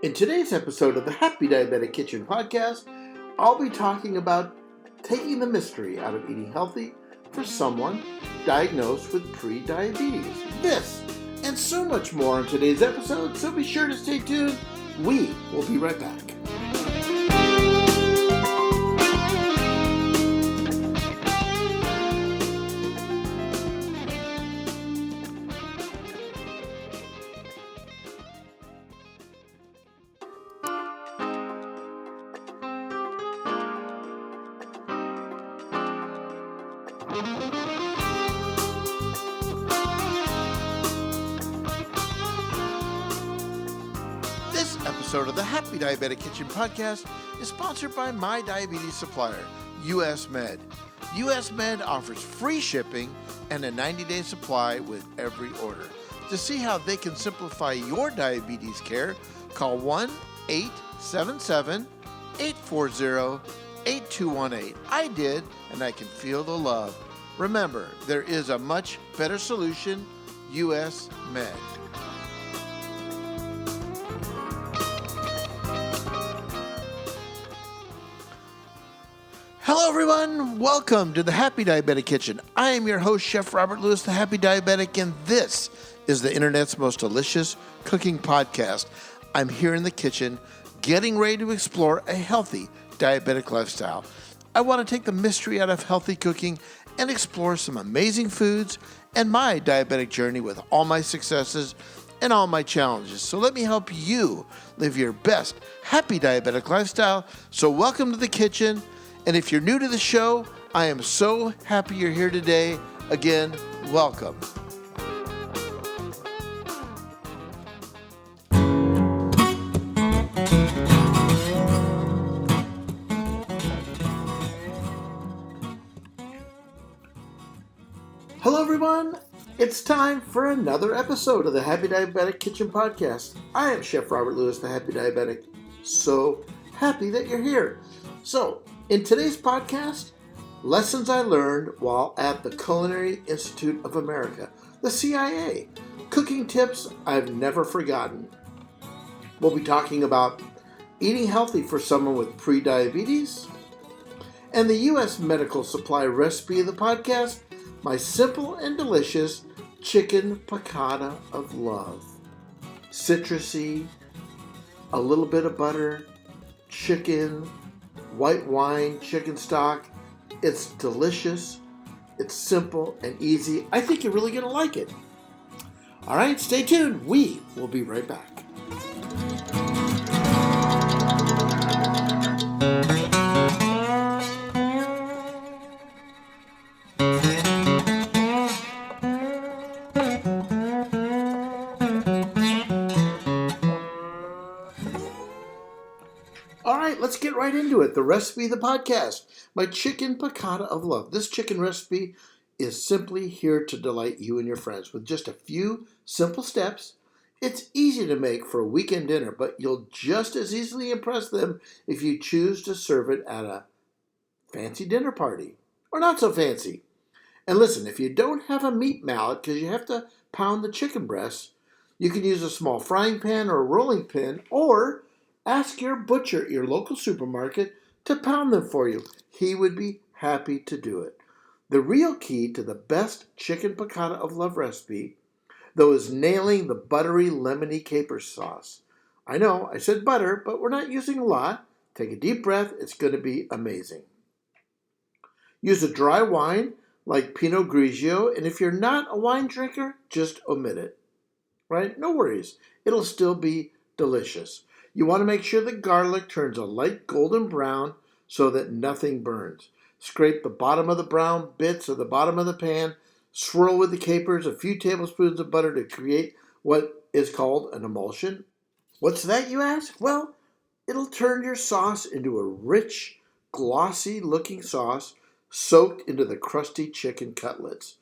In today's episode of the Happy Diabetic Kitchen podcast, I'll be talking about taking the mystery out of eating healthy for someone diagnosed with pre-diabetes. This and so much more on today's episode, so be sure to stay tuned. We will be right back. This episode of the Happy Diabetic Kitchen podcast is sponsored by my diabetes supplier, US Med. US Med offers free shipping and a 90-day supply with every order. To see how they can simplify your diabetes care, call 1-877-840-8218. I did, and I can feel the love. Remember, there is a much better solution, US Med. Hello everyone, welcome to the Happy Diabetic Kitchen. I am your host, Chef Robert Lewis, the Happy Diabetic, and this is the internet's most delicious cooking podcast. I'm here in the kitchen, getting ready to explore a healthy diabetic lifestyle. I want to take the mystery out of healthy cooking and explore some amazing foods and my diabetic journey with all my successes and all my challenges. So let me help you live your best happy diabetic lifestyle. So welcome to the kitchen. And if you're new to the show, I am so happy you're here today. Again, welcome. Hello everyone, it's time for another episode of the Happy Diabetic Kitchen podcast. I am Chef Robert Lewis, the Happy Diabetic. So happy that you're here. So, in today's podcast, lessons I learned while at the Culinary Institute of America, the CIA, cooking tips I've never forgotten. We'll be talking about eating healthy for someone with pre-diabetes, and the U.S. medical supply recipe of the podcast, my simple and delicious chicken piccata of love. Citrusy, a little bit of butter, chicken, white wine, chicken stock. It's delicious. It's simple and easy. I think you're really going to like it. All right, stay tuned. We will be right back. All right, let's get right into it. The recipe of the podcast, my chicken piccata of love. This chicken recipe is simply here to delight you and your friends with just a few simple steps. It's easy to make for a weekend dinner, but you'll just as easily impress them if you choose to serve it at a fancy dinner party or not so fancy. And listen, if you don't have a meat mallet because you have to pound the chicken breasts, you can use a small frying pan or a rolling pin, or ask your butcher at your local supermarket to pound them for you. He would be happy to do it. The real key to the best chicken piccata of love recipe, though, is nailing the buttery, lemony caper sauce. I know, I said butter, but we're not using a lot. Take a deep breath. It's going to be amazing. Use a dry wine like Pinot Grigio, and if you're not a wine drinker, just omit it. Right? No worries. It'll still be delicious. You want to make sure the garlic turns a light golden brown so that nothing burns. Scrape the bottom of the brown bits of the bottom of the pan. Swirl with the capers, a few tablespoons of butter to create what is called an emulsion. What's that, you ask? Well, it'll turn your sauce into a rich, glossy-looking sauce soaked into the crusty chicken cutlets.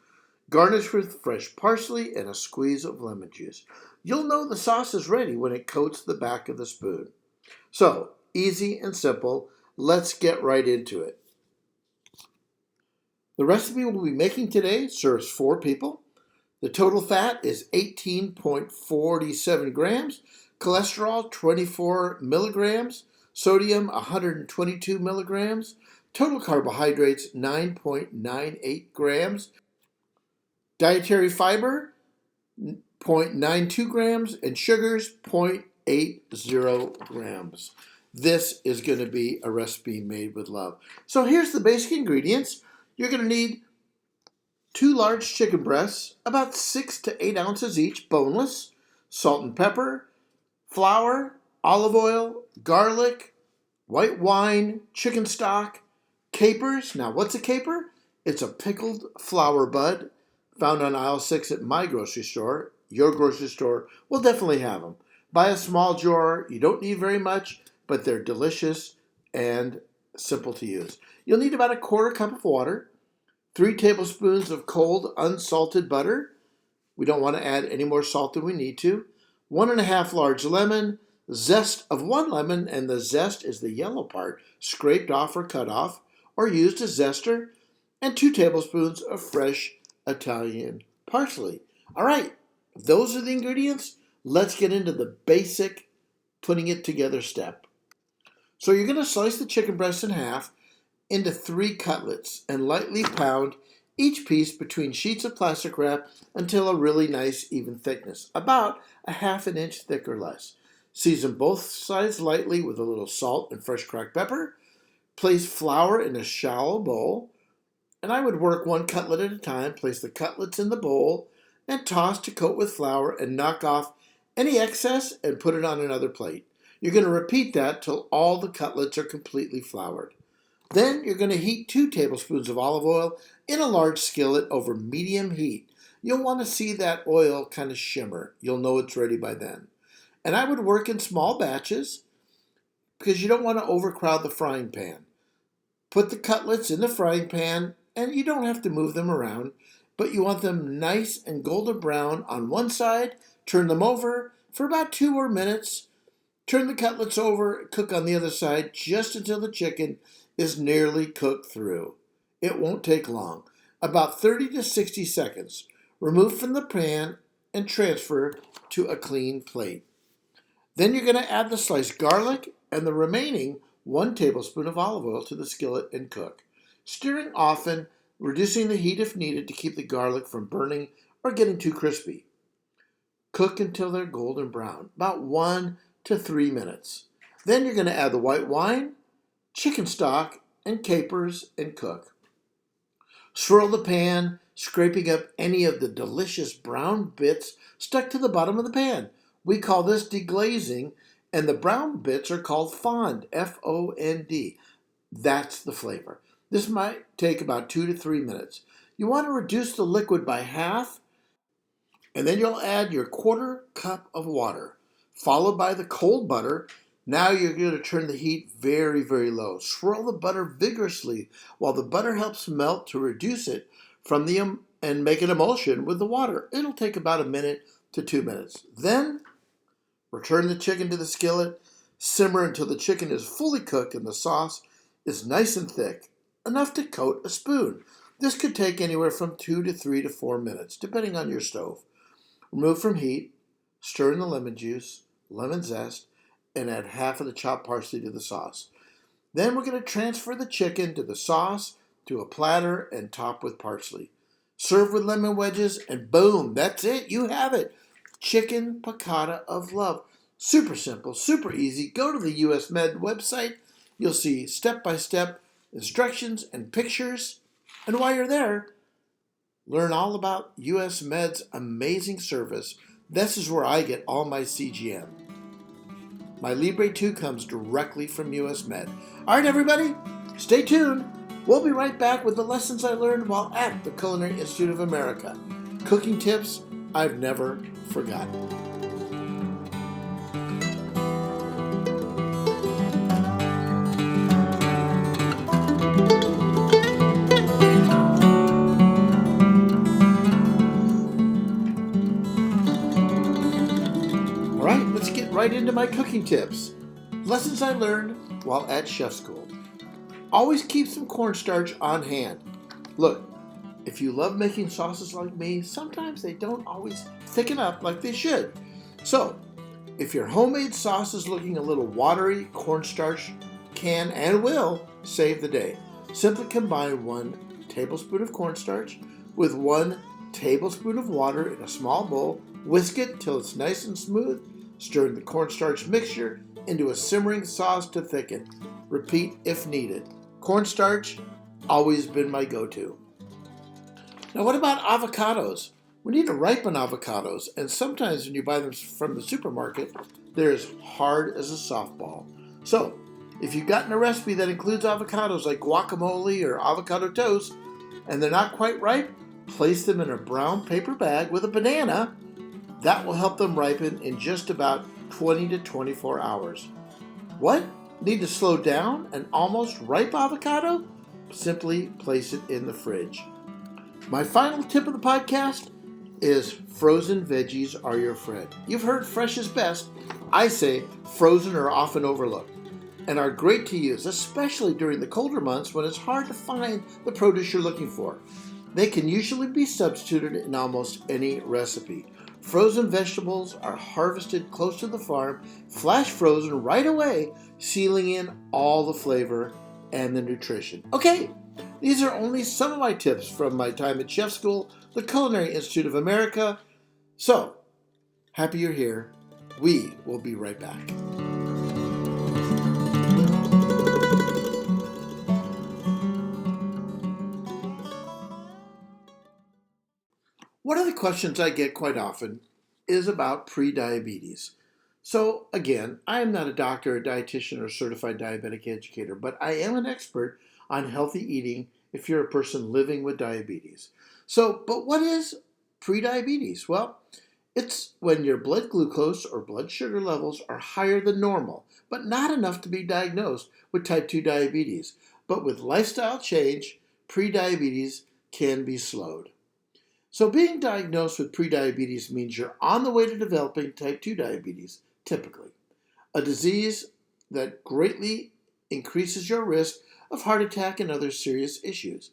Garnish with fresh parsley and a squeeze of lemon juice. You'll know the sauce is ready when it coats the back of the spoon. So, easy and simple. Let's get right into it. The recipe we'll be making today serves 4 people. The total fat is 18.47 grams. cholesterol 24 milligrams, sodium 122 milligrams, total carbohydrates 9.98 grams, dietary fiber 0.92 grams, and sugars 0.80 grams. This is going to be a recipe made with love. So here's the basic ingredients. You're going to need 2 large chicken breasts, about 6 to 8 ounces each, boneless, salt and pepper, flour, olive oil, garlic, white wine, chicken stock, capers. Now, what's a caper? It's a pickled flower bud found on aisle 6 at my grocery store. Your grocery store will definitely have them. Buy a small jar. You don't need very much, but they're delicious and simple to use. You'll need about a quarter cup of water, 3 tablespoons of cold unsalted butter. We don't want to add any more salt than we need to. 1.5 large lemon, zest of 1 lemon, and the zest is the yellow part, scraped off or cut off, or used as zester, and 2 tablespoons of fresh Italian parsley. All right, those are the ingredients. Let's get into the basic putting it together step. So you're going to slice the chicken breast in half into 3 cutlets and lightly pound each piece between sheets of plastic wrap until a really nice even thickness, about a 1/2 inch thick or less. Season both sides lightly with a little salt and fresh cracked pepper. Place flour in a shallow bowl, and I would work 1 cutlet at a time. Place the cutlets in the bowl and toss to coat with flour and knock off any excess and put it on another plate. You're going to repeat that till all the cutlets are completely floured. Then you're going to heat 2 tablespoons of olive oil in a large skillet over medium heat. You'll want to see that oil kind of shimmer. You'll know it's ready by then. And I would work in small batches because you don't want to overcrowd the frying pan. Put the cutlets in the frying pan, and you don't have to move them around, but you want them nice and golden brown on one side. Turn them over for about 2 more minutes. Turn the cutlets over, cook on the other side just until the chicken is nearly cooked through. It won't take long, about 30 to 60 seconds. Remove from the pan and transfer to a clean plate. Then you're going to add the sliced garlic and the remaining 1 tablespoon of olive oil to the skillet and cook, stirring often, reducing the heat if needed to keep the garlic from burning or getting too crispy. Cook until they're golden brown, about 1 to 3 minutes. Then you're going to add the white wine, chicken stock, and capers and cook. Swirl the pan, scraping up any of the delicious brown bits stuck to the bottom of the pan. We call this deglazing, and the brown bits are called fond, F-O-N-D. That's the flavor. This might take about 2 to 3 minutes. You want to reduce the liquid by half, and then you'll add your 1/4 cup of water, followed by the cold butter. Now you're going to turn the heat very, very low. Swirl the butter vigorously while the butter helps melt to reduce it from the and make an emulsion with the water. It'll take about 1 minute to 2 minutes. Then return the chicken to the skillet. Simmer until the chicken is fully cooked and the sauce is nice and thick, enough to coat a spoon. This could take anywhere from 2 to 3 to 4 minutes, depending on your stove. Remove from heat, stir in the lemon juice, lemon zest, and add half of the chopped parsley to the sauce. Then we're going to transfer the chicken to the sauce to a platter and top with parsley. Serve with lemon wedges, and boom, that's it. You have it. Chicken piccata of love. Super simple, super easy. Go to the US Med website. You'll see step-by-step instructions and pictures. And while you're there, learn all about US Med's amazing service. This is where I get all my CGM. My Libre 2 comes directly from US Med. All right, everybody, stay tuned. We'll be right back with the lessons I learned while at the Culinary Institute of America. Cooking tips I've never forgotten. All right, let's get right into my cooking tips. Lessons I learned while at chef school. Always keep some cornstarch on hand. Look, if you love making sauces like me, sometimes they don't always thicken up like they should. So, If your homemade sauce is looking a little watery, cornstarch can and will save the day. Simply combine 1 tablespoon of cornstarch with 1 tablespoon of water in a small bowl. Whisk it till it's nice and smooth. Stir the cornstarch mixture into a simmering sauce to thicken. Repeat if needed. Cornstarch, always been my go-to. Now what about avocados? We need to ripen avocados, and sometimes when you buy them from the supermarket, they're as hard as a softball. So, if you've gotten a recipe that includes avocados like guacamole or avocado toast, and they're not quite ripe, place them in a brown paper bag with a banana. That will help them ripen in just about 20 to 24 hours. What? Need to slow down an almost ripe avocado? Simply place it in the fridge. My final tip of the podcast is frozen veggies are your friend. You've heard fresh is best. I say frozen are often overlooked and are great to use, especially during the colder months when it's hard to find the produce you're looking for. They can usually be substituted in almost any recipe. Frozen vegetables are harvested close to the farm, flash frozen right away, sealing in all the flavor and the nutrition. Okay, these are only some of my tips from my time at chef school, the Culinary Institute of America. So, happy you're here. We will be right back. One of the questions I get quite often is about pre-diabetes. So again, I am not a doctor, a dietitian, or certified diabetic educator, but I am an expert on healthy eating if you're a person living with diabetes. But what is pre-diabetes? Well, it's when your blood glucose or blood sugar levels are higher than normal, but not enough to be diagnosed with type 2 diabetes. But with lifestyle change, pre-diabetes can be slowed. So being diagnosed with prediabetes means you're on the way to developing type 2 diabetes, typically, a disease that greatly increases your risk of heart attack and other serious issues.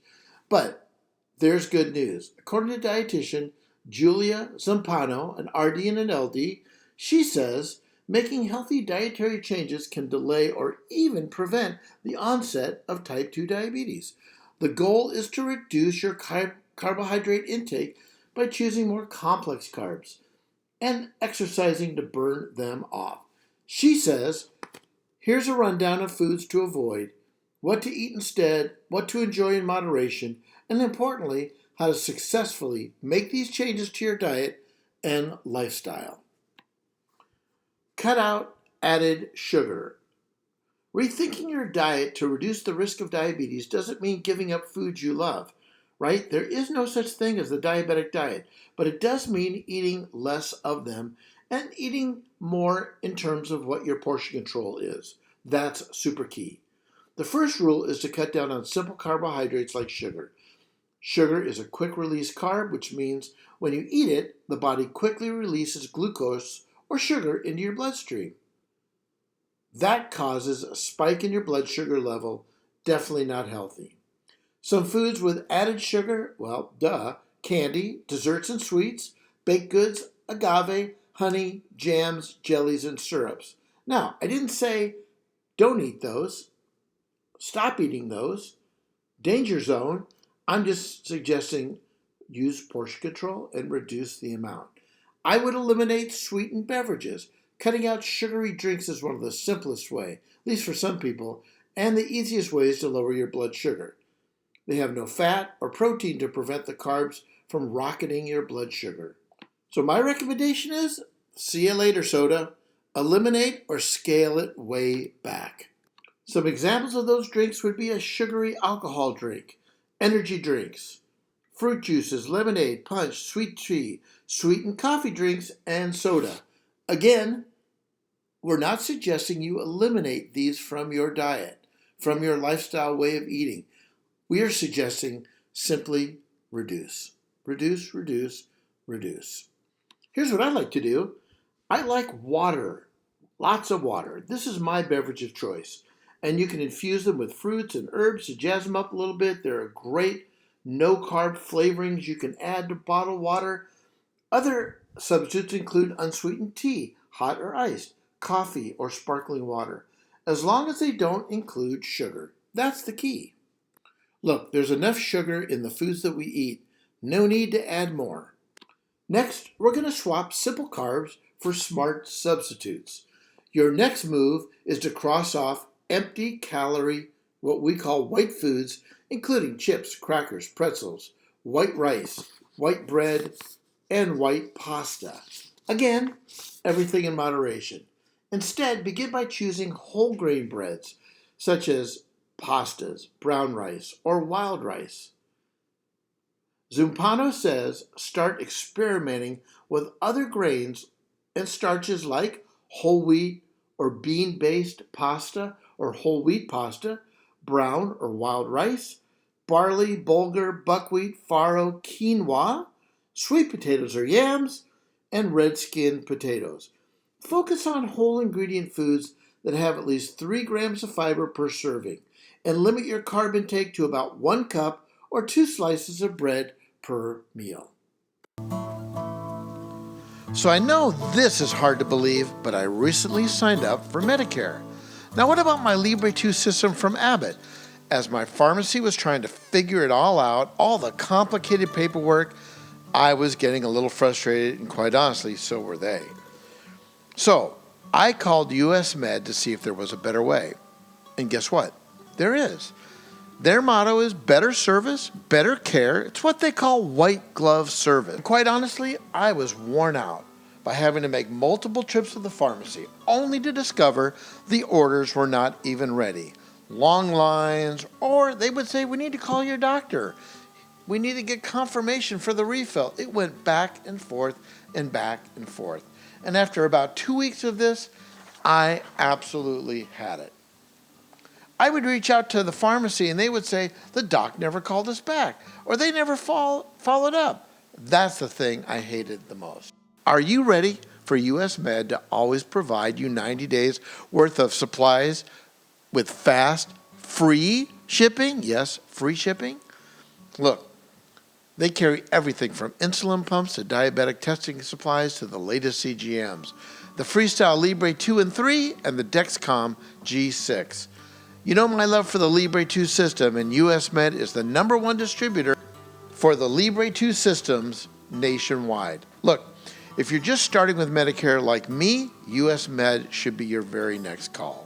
But there's good news. According to dietitian Julia Zampano, an RD and an LD, she says making healthy dietary changes can delay or even prevent the onset of type 2 diabetes. The goal is to reduce your carbohydrate intake by choosing more complex carbs and exercising to burn them off. She says, here's a rundown of foods to avoid, what to eat instead, what to enjoy in moderation, and importantly, how to successfully make these changes to your diet and lifestyle. Cut out added sugar. Rethinking your diet to reduce the risk of diabetes doesn't mean giving up foods you love, right? There is no such thing as the diabetic diet, but it does mean eating less of them and eating more in terms of what your portion control is. That's super key. The first rule is to cut down on simple carbohydrates like sugar. Sugar is a quick release carb, which means when you eat it, the body quickly releases glucose or sugar into your bloodstream. That causes a spike in your blood sugar level, definitely not healthy. Some foods with added sugar, well, candy, desserts and sweets, baked goods, agave, honey, jams, jellies, and syrups. Now, I didn't say don't eat those. Stop eating those. Danger zone. I'm just suggesting use portion control and reduce the amount. I would eliminate sweetened beverages. Cutting out sugary drinks is one of the simplest ways, at least for some people, and the easiest ways to lower your blood sugar. They have no fat or protein to prevent the carbs from rocketing your blood sugar. So my recommendation is, see you later, soda. Eliminate or scale it way back. Some examples of those drinks would be a sugary alcohol drink, energy drinks, fruit juices, lemonade, punch, sweet tea, sweetened coffee drinks, and soda. Again, we're not suggesting you eliminate these from your diet, from your lifestyle way of eating. We are suggesting simply reduce. Reduce, reduce, reduce. Here's what I like to do. I like water, lots of water. This is my beverage of choice. And you can infuse them with fruits and herbs to jazz them up a little bit. There are great no-carb flavorings you can add to bottled water. Other substitutes include unsweetened tea, hot or iced, coffee or sparkling water, as long as they don't include sugar. That's the key. Look, there's enough sugar in the foods that we eat. No need to add more. Next, we're going to swap simple carbs for smart substitutes. Your next move is to cross off empty calorie, what we call white foods, including chips, crackers, pretzels, white rice, white bread, and white pasta. Again, everything in moderation. Instead, begin by choosing whole grain breads, such as pastas, brown rice, or wild rice. Zumpano says start experimenting with other grains and starches like whole wheat or bean-based pasta or whole wheat pasta, brown or wild rice, barley, bulgur, buckwheat, farro, quinoa, sweet potatoes or yams, and red skin potatoes. Focus on whole ingredient foods that have at least 3 grams of fiber per serving, and limit your carb intake to about 1 cup or 2 slices of bread per meal. So I know this is hard to believe, but I recently signed up for Medicare. Now what about my Libre 2 system from Abbott? As my pharmacy was trying to figure it all out, all the complicated paperwork, I was getting a little frustrated, and quite honestly, so were they. So I called US Med to see if there was a better way. And guess what? There is. Their motto is better service, better care. It's what they call white glove service. And quite honestly, I was worn out by having to make multiple trips to the pharmacy, only to discover the orders were not even ready. Long lines, or they would say, we need to call your doctor. We need to get confirmation for the refill. It went back and forth and back and forth. And after about 2 weeks of this, I absolutely had it. I would reach out to the pharmacy and they would say, the doc never called us back, or they never followed up. That's the thing I hated the most. Are you ready for US Med to always provide you 90 days worth of supplies with fast, free shipping? Yes, free shipping. Look, they carry everything from insulin pumps to diabetic testing supplies to the latest CGMs, the Freestyle Libre 2 and 3, and the Dexcom G6. You know my love for the Libre 2 system, and US Med is the #1 distributor for the Libre 2 systems nationwide. Look, if you're just starting with Medicare like me, US Med should be your very next call.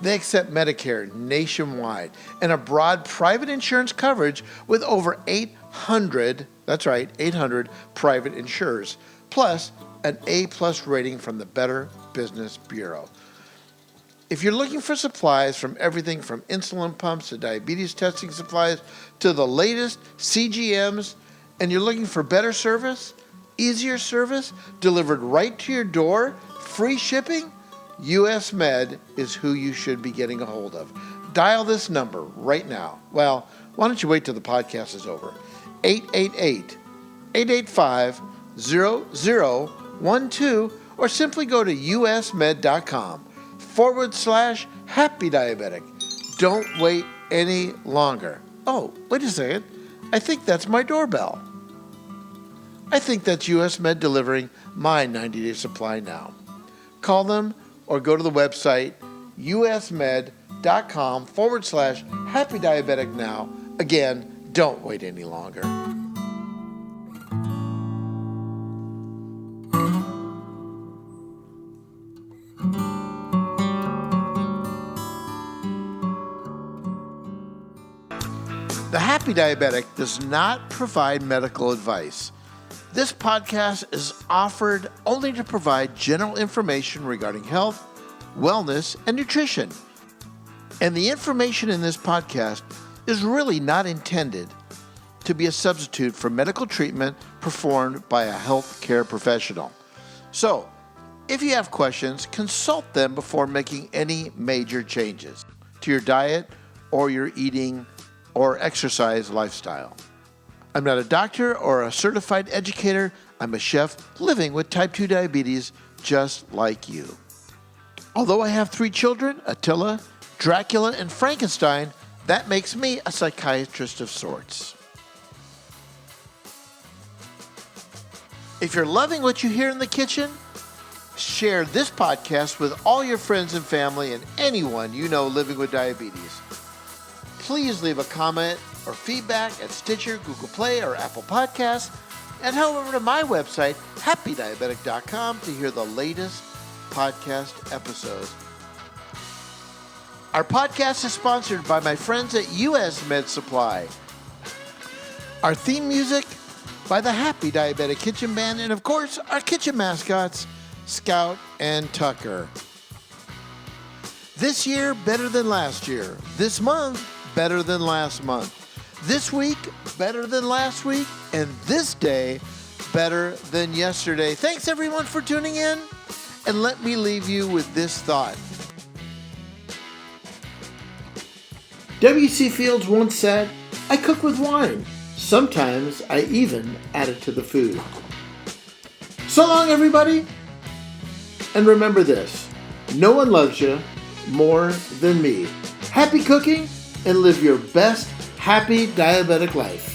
They accept Medicare nationwide and a broad private insurance coverage with over 800, that's right, 800 private insurers, plus an A+ rating from the Better Business Bureau. If you're looking for supplies from everything from insulin pumps to diabetes testing supplies to the latest CGMs, and you're looking for better service, easier service, delivered right to your door, free shipping, US Med is who you should be getting a hold of. Dial this number right now. Well, why don't you wait till the podcast is over? 888-885-0012, or simply go to usmed.com/happy diabetic. Don't wait any longer. Oh, wait a second. I think that's my doorbell. I think that's US Med delivering my 90-day supply now. Call them or go to the website usmed.com/happy diabetic now. Again, don't wait any longer. The Happy Diabetic does not provide medical advice. This podcast is offered only to provide general information regarding health, wellness, and nutrition. And the information in this podcast is really not intended to be a substitute for medical treatment performed by a health care professional. So, if you have questions, consult them before making any major changes to your diet or your eating or exercise lifestyle. I'm not a doctor or a certified educator. I'm a chef living with type 2 diabetes just like you. Although I have 3 children, Attila, Dracula, and Frankenstein, that makes me a psychiatrist of sorts. If you're loving what you hear in the kitchen, Share this podcast with all your friends and family and anyone you know living with diabetes. Please leave a comment or feedback at Stitcher, Google Play, or Apple Podcasts, and head over to my website, happydiabetic.com, to hear the latest podcast episodes. Our podcast is sponsored by my friends at US Med Supply. Our theme music by the Happy Diabetic Kitchen Band, and of course, our kitchen mascots, Scout and Tucker. This year, better than last year. This month, better than last month. This week, better than last week. And this day, better than yesterday. Thanks everyone for tuning in. And let me leave you with this thought. W.C. Fields once said, "I cook with wine. Sometimes I even add it to the food." So long, everybody. And remember this, no one loves you more than me. Happy cooking and live your best happy diabetic life.